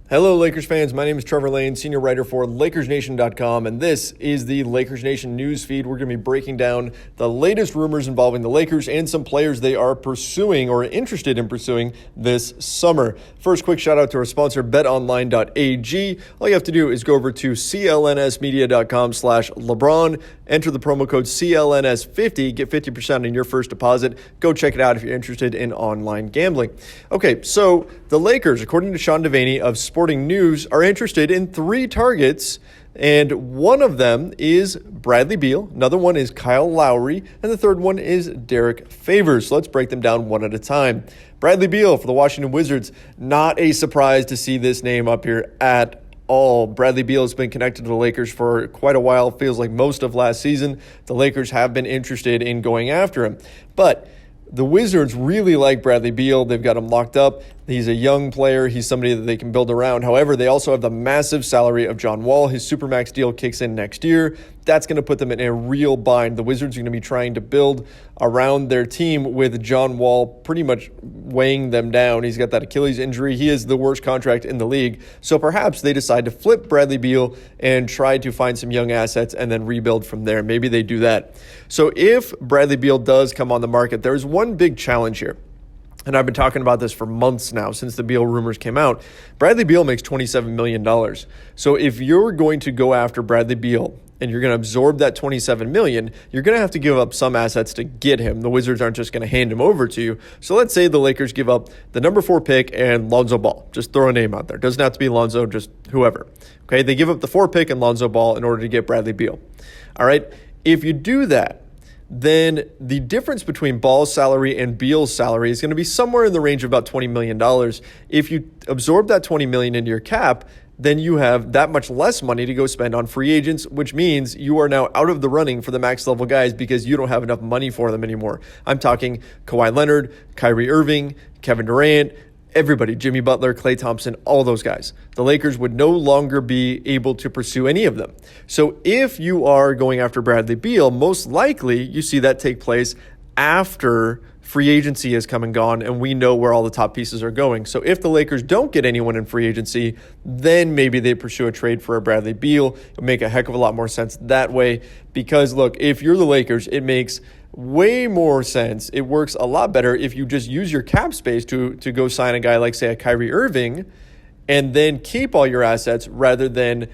Hello, Lakers fans. My name is Trevor Lane, senior writer for LakersNation.com, and this is the Lakers Nation news feed. We're going to be breaking down the latest rumors involving the Lakers and some players they are pursuing or interested in pursuing this summer. First, quick shout out to our sponsor, betonline.ag. All you have to do is go over to clnsmedia.com/LeBron, enter the promo code CLNS50, get 50% on your first deposit. Go check it out if you're interested in online gambling. Okay, so the Lakers, according to Sean Devaney of Sporting News, are interested in 3 targets, and one of them is Bradley Beal, another one is Kyle Lowry, and the third one is Derrick Favors. So let's break them down one at a time. Bradley Beal for the Washington Wizards, not a surprise to see this name up here at all. Bradley Beal has been connected to the Lakers for quite a while, feels like most of last season. The Lakers have been interested in going after him, but the Wizards really like Bradley Beal. They've got him locked up. He's a young player. He's somebody that they can build around. However, they also have the massive salary of John Wall. His Supermax deal kicks in next year. That's going to put them in a real bind. The Wizards are going to be trying to build around their team with John Wall pretty much weighing them down. He's got that Achilles injury. He is the worst contract in the league. So perhaps they decide to flip Bradley Beal and try to find some young assets and then rebuild from there. Maybe they do that. So if Bradley Beal does come on the market, there's one big challenge here. And I've been talking about this for months now, since the Beal rumors came out. Bradley Beal makes $27 million. So if you're going to go after Bradley Beal and you're going to absorb that $27 million, you're going to have to give up some assets to get him. The Wizards aren't just going to hand him over to you. So let's say the Lakers give up the number 4 pick and Lonzo Ball. Just throw a name out there. Doesn't have to be Lonzo, just whoever. Okay, they give up the 4 pick and Lonzo Ball in order to get Bradley Beal. All right, if you do that, then the difference between Ball's salary and Beal's salary is going to be somewhere in the range of about $20 million. If you absorb that $20 million into your cap, then you have that much less money to go spend on free agents, which means you are now out of the running for the max level guys because you don't have enough money for them anymore. I'm talking Kawhi Leonard, Kyrie Irving, Kevin Durant, everybody, Jimmy Butler, Klay Thompson, all those guys. The Lakers would no longer be able to pursue any of them. So if you are going after Bradley Beal, most likely you see that take place after free agency has come and gone and we know where all the top pieces are going. So if the Lakers don't get anyone in free agency, then maybe they pursue a trade for a Bradley Beal. It would make a heck of a lot more sense that way because, look, if you're the Lakers, it makes way more sense. It works a lot better if you just use your cap space to go sign a guy like, say, a Kyrie Irving and then keep all your assets rather than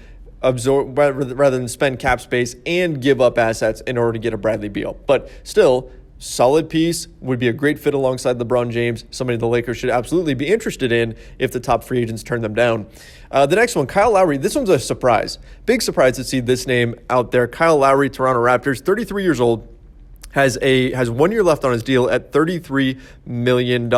spend cap space and give up assets in order to get a Bradley Beal. But still, solid piece, would be a great fit alongside LeBron James, somebody the Lakers should absolutely be interested in if the top free agents turn them down. The next one, Kyle Lowry. This one's a surprise. Big surprise to see this name out there. Kyle Lowry, Toronto Raptors, 33 years old. Has 1 year left on his deal at $33 million.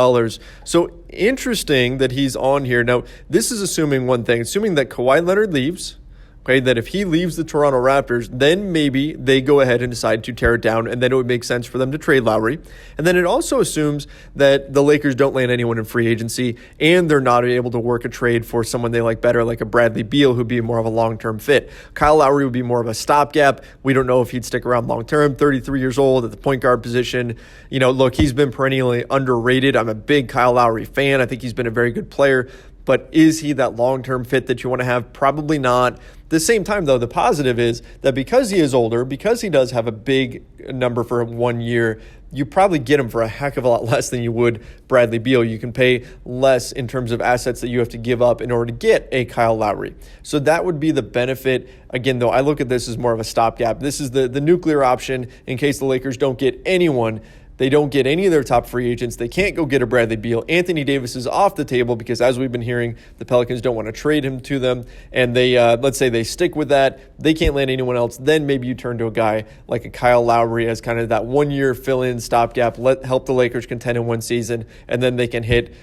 So interesting that he's on here. Now, this is assuming one thing, assuming that Kawhi Leonard leaves, okay, that if he leaves the Toronto Raptors, then maybe they go ahead and decide to tear it down, and then it would make sense for them to trade Lowry. And then it also assumes that the Lakers don't land anyone in free agency, and they're not able to work a trade for someone they like better, like a Bradley Beal, who'd be more of a long-term fit. Kyle Lowry would be more of a stopgap. We don't know if he'd stick around long-term, 33 years old at the point guard position. You know, look, he's been perennially underrated. I'm a big Kyle Lowry fan. I think he's been a very good player. But is he that long-term fit that you want to have? Probably not. At the same time, though, the positive is that because he is older, because he does have a big number for 1 year, you probably get him for a heck of a lot less than you would Bradley Beal. You can pay less in terms of assets that you have to give up in order to get a Kyle Lowry. So that would be the benefit. Again, though, I look at this as more of a stopgap. This is the nuclear option in case the Lakers don't get anyone. They don't get any of their top free agents. They can't go get a Bradley Beal. Anthony Davis is off the table because, as we've been hearing, the Pelicans don't want to trade him to them. And they, let's say they stick with that. They can't land anyone else. Then maybe you turn to a guy like a Kyle Lowry as kind of that 1 year fill-in stopgap. Help the Lakers contend in one season, and then they can hit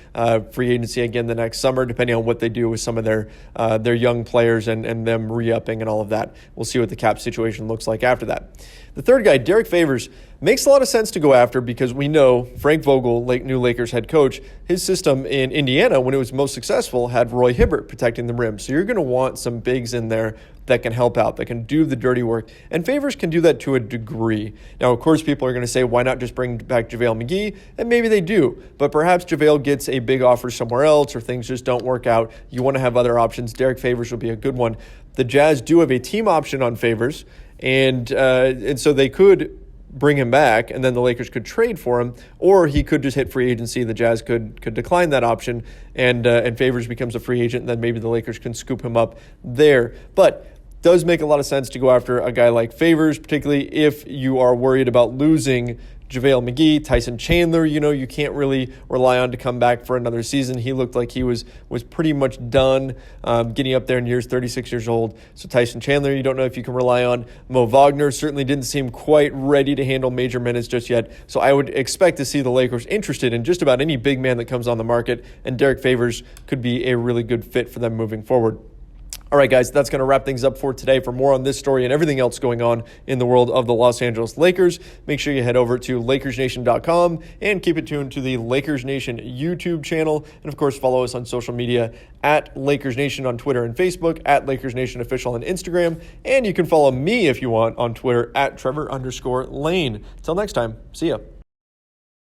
free agency again the next summer, depending on what they do with some of their young players and them re-upping and all of that. We'll see what the cap situation looks like after that. The third guy, Derrick Favors, makes a lot of sense to go after because we know Frank Vogel, new Lakers head coach, his system in Indiana, when it was most successful, had Roy Hibbert protecting the rim. So you're going to want some bigs in there that can help out, that can do the dirty work. And Favors can do that to a degree. Now, of course, people are going to say, why not just bring back JaVale McGee? And maybe they do. But perhaps JaVale gets a big offer somewhere else or things just don't work out. You want to have other options. Derrick Favors will be a good one. The Jazz do have a team option on Favors, and so they could bring him back, and then the Lakers could trade for him, or he could just hit free agency. The Jazz could decline that option, and Favors becomes a free agent, and then maybe the Lakers can scoop him up there. But does make a lot of sense to go after a guy like Favors, particularly if you are worried about losing JaVale McGee. Tyson Chandler, you can't really rely on to come back for another season. He looked like he was pretty much done, getting up there in years, 36 years old. So Tyson Chandler, you don't know if you can rely on. Mo Wagner certainly didn't seem quite ready to handle major minutes just yet. So I would expect to see the Lakers interested in just about any big man that comes on the market, and Derrick Favors could be a really good fit for them moving forward. All right, guys, that's going to wrap things up for today. For more on this story and everything else going on in the world of the Los Angeles Lakers, make sure you head over to LakersNation.com and keep it tuned to the Lakers Nation YouTube channel. And, of course, follow us on social media at Lakers Nation on Twitter and Facebook, at Lakers Nation Official on Instagram. And you can follow me if you want on Twitter at Trevor_Lane. Until next time, see ya.